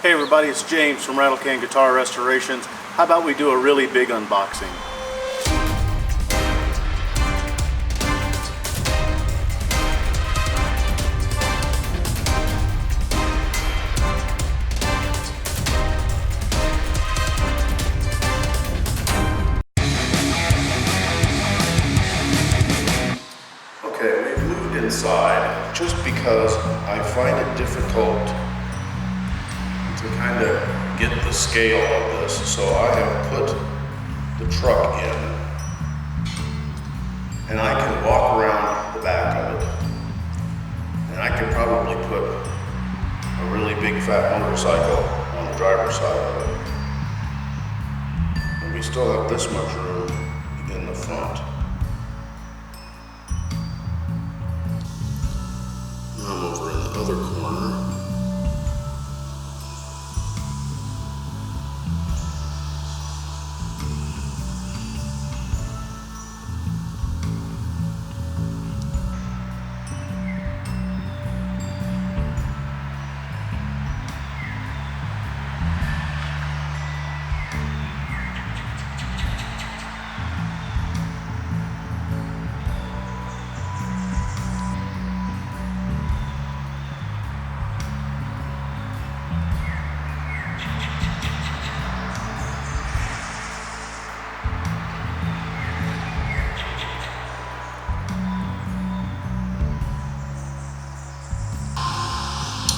Hey everybody, it's James from Rattlecan Guitar Restorations. How about we do a really big unboxing? Okay, we've moved inside just because I find it difficult to kind of get the scale of this, so I have put the truck in, and I can walk around the back of it, and I could probably put a really big fat motorcycle on the driver's side of it, and we still have this much room in the front. Now I'm over in the other corner.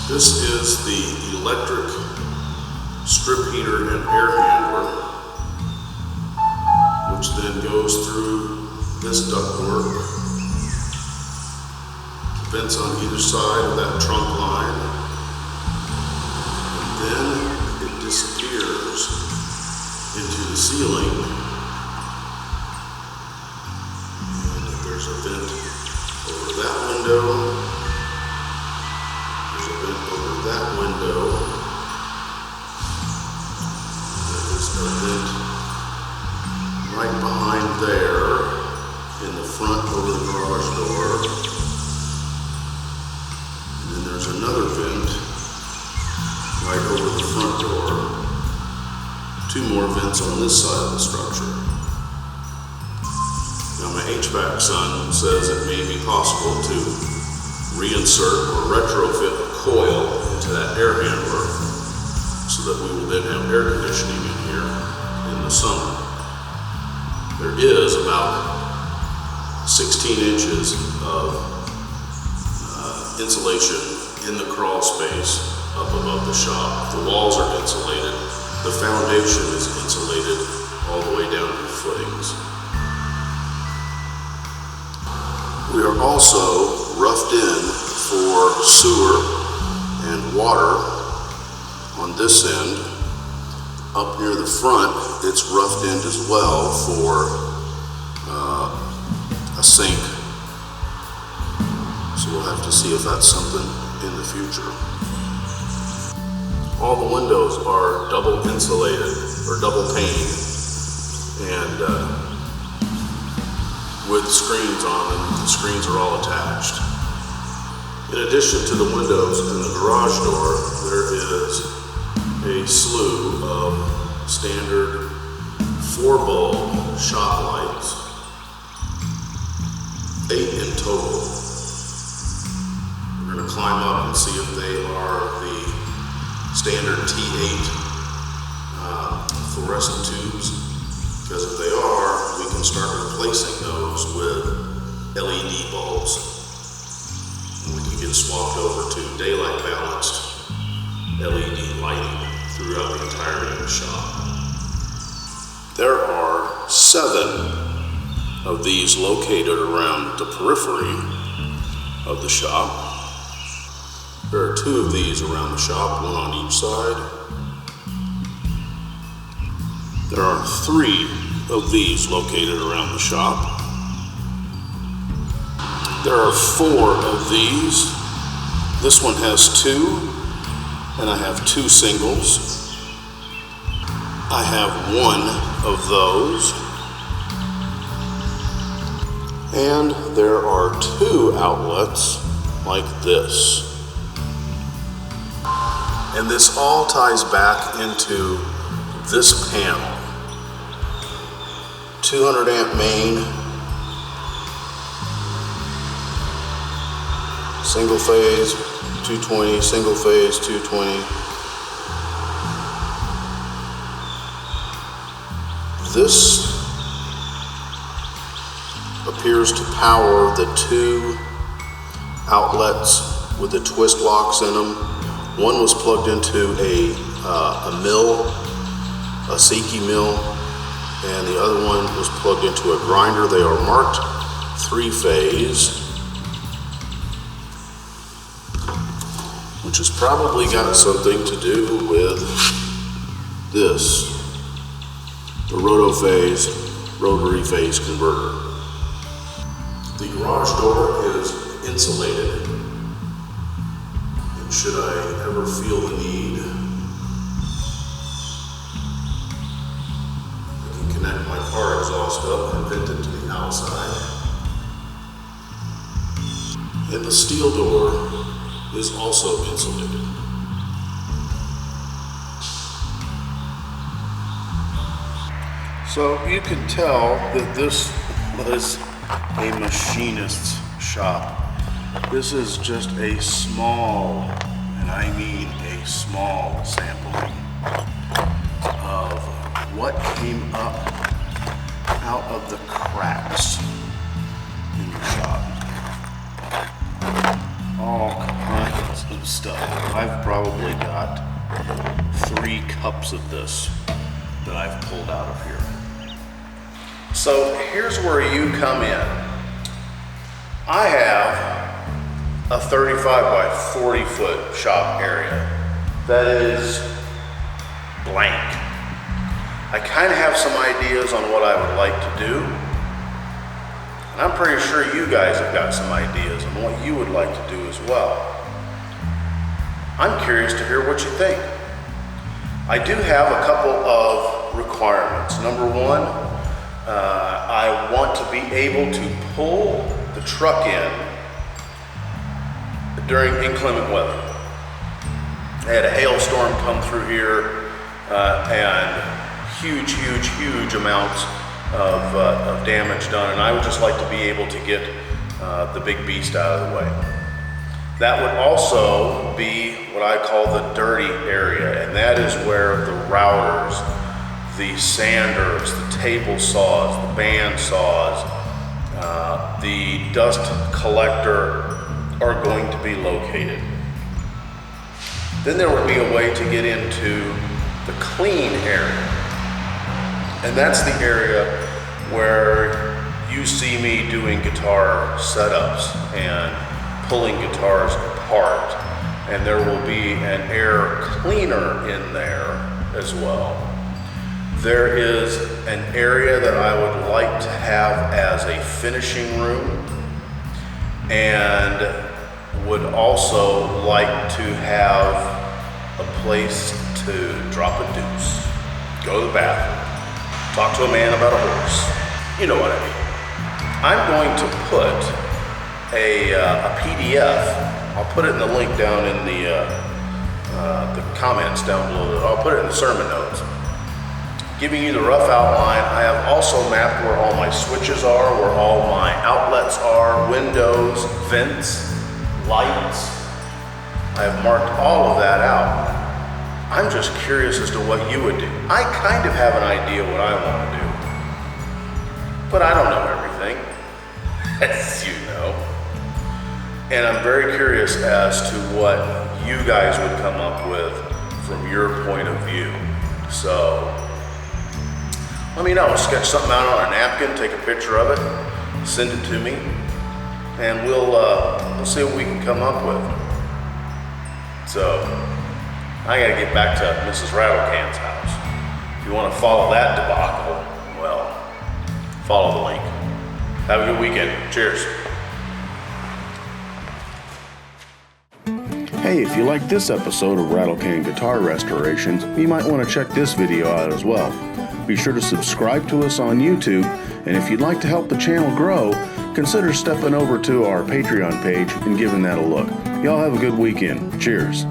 This is the electric strip heater and air handler, which then goes through this ductwork, vents on either side of that trunk line, and then it disappears into the ceiling, and there's a vent over that window. Over that window, there is a vent right behind there in the front over the garage door, and then there's another vent right over the front door. Two more vents on this side of the structure. Now my HVAC son says it may be possible to reinsert or retrofit a coil into that air handler so that we will then have air conditioning in here in the summer. There is about 16 inches of insulation in the crawl space up above the shop. The walls are insulated. The foundation is insulated all the way down to the footings. We are also roughed in for sewer and water on this end. Up near the front, it's roughed in as well for a sink. So we'll have to see if that's something in the future. All the windows are double insulated or double pane, and with screens on them. The screens are all attached. In addition to the windows and the garage door, there is a slew of standard 4-bulb shop lights, 8 in total. We're going to climb up and see if they are the standard T8 fluorescent tubes, because if they are, we can start replacing those with LED bulbs, and we can get swapped over to daylight balanced LED lighting throughout the entirety of the shop. There are 7 of these located around the periphery of the shop. There are 2 of these around the shop, 1 on each side. There are 3 of these located around the shop. There are 4 of these. This one has 2, and I have 2 singles. I have 1 of those. And there are 2 outlets like this. And this all ties back into this panel. 200 amp main, single phase 220, single phase 220. This appears to power the two outlets with the twist locks in them. One was plugged into a mill, a Seiki mill, and the other one was plugged into a grinder. They are marked 3-phase, which has probably got something to do with this, the rotary phase converter. The garage door is insulated, and should I ever feel the need, I can connect my car exhaust up and vent it to the outside. And the steel door is also insulated. So you can tell that this was a machinist's shop. This is just a small, and I mean a small sampling of what came up out of the cracks in the shop. All kinds of stuff. I've probably got 3 cups of this that I've pulled out of here. So here's where you come in. I have a 35 by 40 foot shop area that is blank. I kind of have some ideas on what I would like to do, and I'm pretty sure you guys have got some ideas on what you would like to do as well. I'm curious to hear what you think. I do have a couple of requirements. Number one, I want to be able to pull the truck in during inclement weather. I had a hailstorm come through here and huge amounts of damage done, and I would just like to be able to get the big beast out of the way. That would also be what I call the dirty area, and that is where the routers, the sanders, the table saws, the band saws, the dust collector are going to be located. Then there would be a way to get into the clean area, and that's the area where you see me doing guitar setups and pulling guitars apart, and there will be an air cleaner in there as well. There is an area that I would like to have as a finishing room, and would also like to have a place to drop a deuce, go to the bathroom, talk to a man about a horse. You know what I mean. I'm going to put a PDF. I'll put it in the link down in the comments down below. I'll put it in the sermon notes, giving you the rough outline. I have also mapped where all my switches are, where all my outlets are, windows, vents, lights. I have marked all of that out. I'm just curious as to what you would do. I kind of have an idea what I want to do, but I don't know everything, as you know. And I'm very curious as to what you guys would come up with from your point of view. So let me know. Sketch something out on a napkin, take a picture of it, send it to me, and we'll see what we can come up with. So I gotta get back to Mrs. Rattlecan's house. If you want to follow that debacle, well, follow the link. Have a good weekend. Cheers. Hey, if you like this episode of Rattlecan Guitar Restorations, you might want to check this video out as well. Be sure to subscribe to us on YouTube, and if you'd like to help the channel grow, consider stepping over to our Patreon page and giving that a look. Y'all have a good weekend. Cheers.